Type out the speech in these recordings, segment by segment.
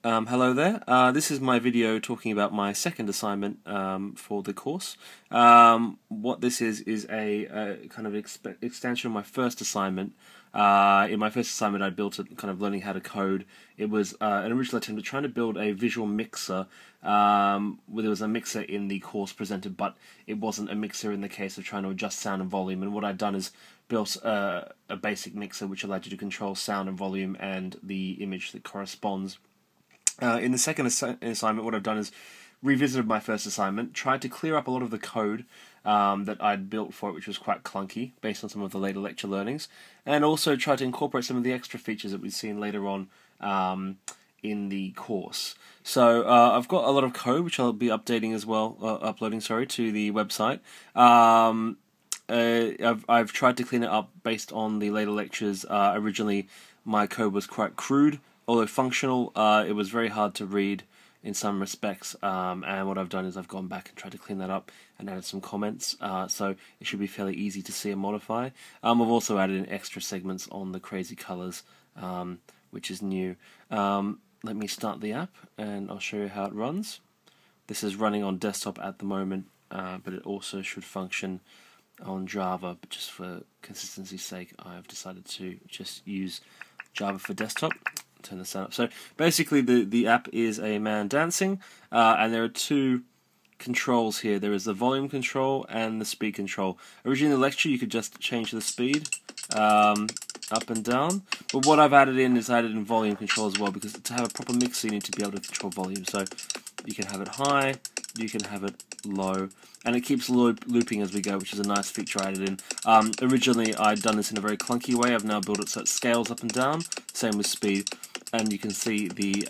Hello there. This is my video talking about my second assignment for the course. What this is a kind of extension of my first assignment. In my first assignment, I built it kind of learning how to code. It was an original attempt at trying to build a visual mixer. Where there was a mixer in the course presented, but it wasn't a mixer in the case of trying to adjust sound and volume. And what I'd done is built a basic mixer which allowed you to control sound and volume and the image that corresponds. In the second assignment, what I've done is revisited my first assignment, tried to clear up a lot of the code that I'd built for it, which was quite clunky, based on some of the later lecture learnings, and also tried to incorporate some of the extra features that we've seen later on in the course. So I've got a lot of code, which I'll be updating as well, uploading, to the website. I've tried to clean it up based on the later lectures. Originally, my code was quite crude. Although functional, it was very hard to read in some respects, and what I've done is I've gone back and tried to clean that up and added some comments, so it should be fairly easy to see and modify. I've also added in extra segments on the crazy colors, which is new. Let me start the app and I'll show you how it runs. This is running on desktop at the moment, but it also should function on Java, but just for consistency's sake I've decided to just use Java for desktop. Turn the sound up. So basically the app is a man dancing, and there are two controls here. There is the volume control and the speed control. Originally in the lecture you could just change the speed up and down, but what I've added in is added in volume control as well, because to have a proper mixer you need to be able to control volume. So you can have it high, you can have it low, and it keeps looping as we go, which is a nice feature I added in. Originally I'd done this in a very clunky way. I've now built it so it scales up and down, same with speed, and you can see the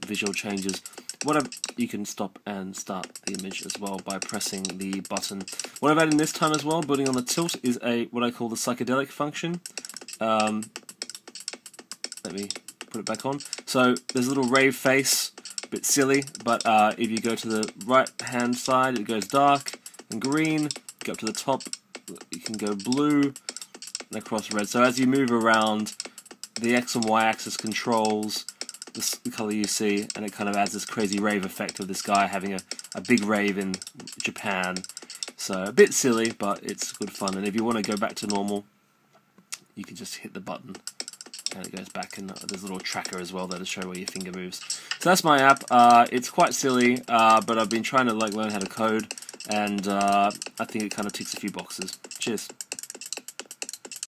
visual changes. You can stop and start the image as well by pressing the button. What I've added in this time as well, building on the tilt, is what I call the psychedelic function. Let me put it back on. So there's a little rave face, a bit silly, but if you go to the right hand side it goes dark and green, go up to the top you can go blue and across red. So as you move around, the X and Y axis controls the colour you see, and it kind of adds this crazy rave effect of this guy having a big rave in Japan. So a bit silly, but it's good fun. And if you want to go back to normal, you can just hit the button and it goes back, and there's a little tracker as well that'll show where your finger moves. So that's my app. It's quite silly, but I've been trying to learn how to code, and I think it kind of ticks a few boxes. Cheers.